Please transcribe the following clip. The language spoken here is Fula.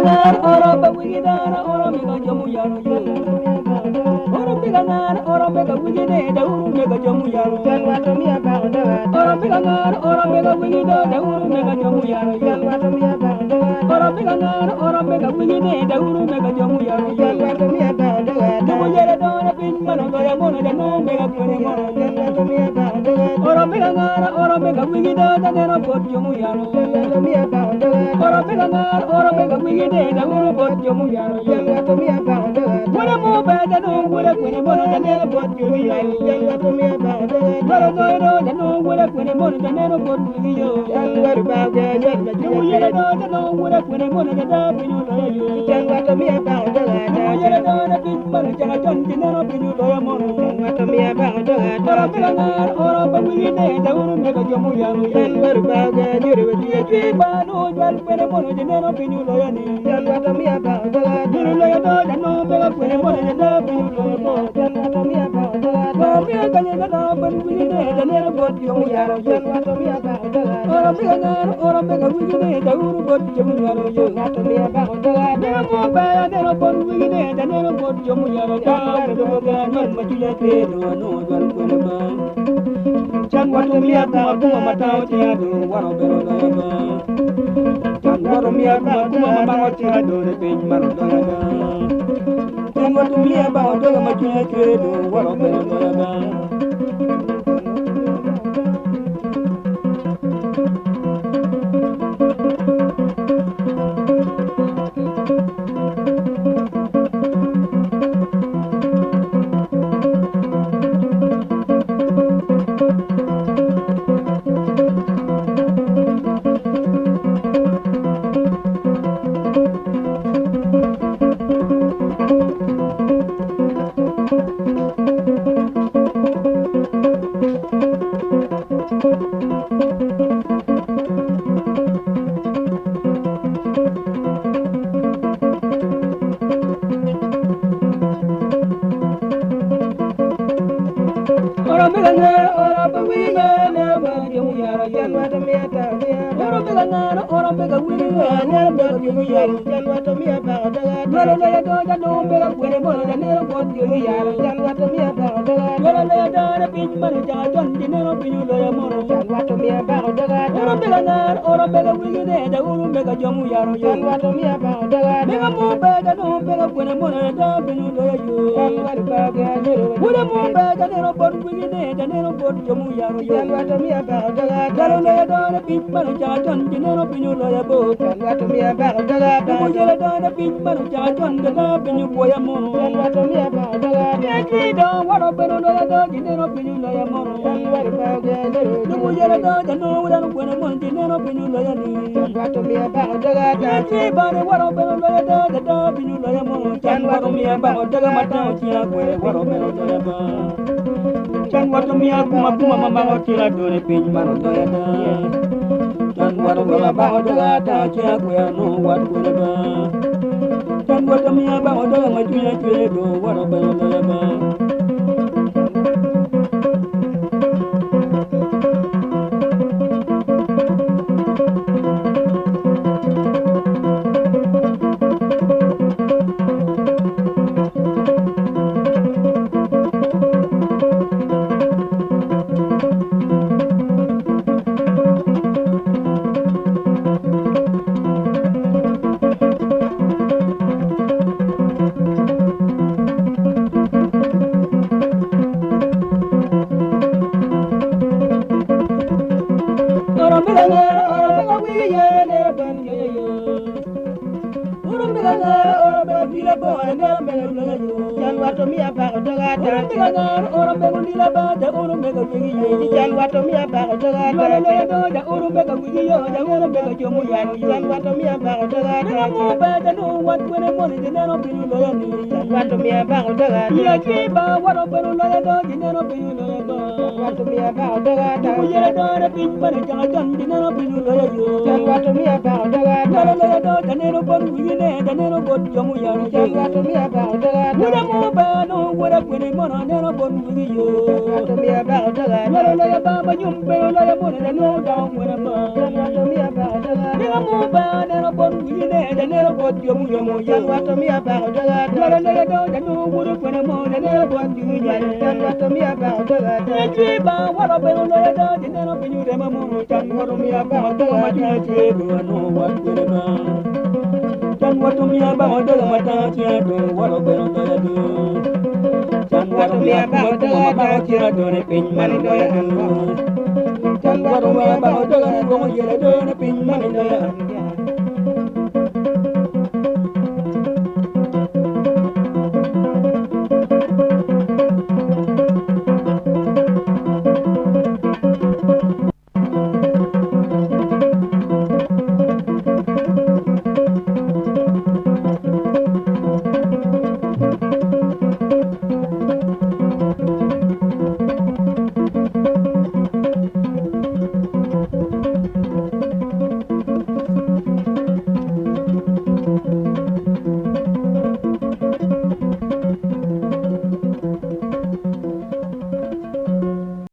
bilangan orang bewidana orang mega jamu yaro yo. Orang bilangan orang mega widane daun mega jamu yaro. Orang bilangan orang mega widane daun mega jamu yaro yo. Orang bilangan orang mega widane daun mega jamu yaro yo. Dumo yere dona pin mana goya mona da no mega kone mona. Orang bilangan orang mega widane da no pot jamu yaro. Orang bilangan orang mega widane daun pot jamu yaro yo. Wala mo ba da no wala kone mona da no pot jamu yaro. Wala no da no wala kone mona da no pot jamu yaro. Dumo yere dona no wala kone mona da pinu lo yo. Dumo yere dona pin mana jana ton dinero pinu lo yo mona. Orang bilangan orang bewidane daun mega jamu yaro. Banu jual pene mona dinero pinu lo yo ni. Dulu lo yo da no mega pene mona da pinu lo yo mona. Kami akan ada bewidane dinero pot jamu yaro. Orang bilangan orang mega widane daun pot jamu yaro. Dia mau bayar dinero pot widane dinero pot jamu yaro. Kami dogan majunya kredo no jual pene bang. Chan watu mia kuma matao tiado waro bero doyaba. Chan watu mia kuma mabango tiado ne pin maro doyaba. Chan watu mia doga majunya kredo waro bero doyaba. Orang bilangan orang bewidane jamu yaro. Orang bilangan orang mega widane jamu yaro. Lolo lo yo da no mega kwene mona da nero pot jamu yaro. Lolo lo yo da pin mana jana ton dinero pinu lo yo mona. Orang bilangan orang mega widane daun mega jamu yaro. Mega mo bega no mega kwene mona da pinu lo yo. Wala mo bega nero pot widane da nero pot jamu yaro. Lolo lo yo da pin mana jana ton dinero pinu lo yo bo. Dumo yere dona pin mana jana ton da pinu boya mona. Yaki do waro bero lo yo da dinero pinu lo yo mona. Dumo yere dona no wala kwene mona dinero pinu lo yo ni. Yaki bane waro bero lo yo da pinu lo yo mona. Chan waro mia ba daga matao tia kwe waro bero lo yo ba. Chan waro mia kuma mama tia do ne pin maro lo yo da. Chan waro mia ba daga ta tia kwe no wat kwe ba. Chan waro mia ba daga majunya kwe do waro bero lo yo ba. Orang bilangan orang mega widane ban yo. Orang bilangan orang mega dila bo ne mega lo yo. Chan watu mia ba daga ta. Orang bilangan orang mega dila ba da orang mega wigi yo. Chan watu mia ba daga ta. Lo da orang mega wigi yo da orang mega jomu yaro. Chan watu mia ba daga ta. Mo ba da no wat wene moni de no pinu lo yo ni. Chan watu mia ba daga ta. Ya ki ba waro bero lo yo do dinero pinu lo yo. Watu mia ba daga ta. Mo yere do na pin mana jana ton dinero pinu lo yo. Chan watu mia ba daga ta. Lo yo do dinero bon widane dinero bon jomu yaro. Chan watu mia ba daga ta. Wala mo ba no wala kwene mona dinero bon wigi yo. Watu mia ba daga ta. Lo yo ba ba nyum be lo yo mona no da wala ba. Chan watu mia ba daga ta. Dinero mo ba dinero bon widane dinero bot yomu yomu jan wato mi apa daga dara daga do janu buru kono mo ne bot yu jan wato mi apa daga dara chi ba waro be no ya do jeno be nyu de mamu jan wato mi apa daga ma chi chi do no wat kono ma jan wato mi apa daga mata chi do waro be no ya do jan wato mi apa daga chi do ne pin mani do ya jan wato mi apa daga go mo ye do ne pin mani do ya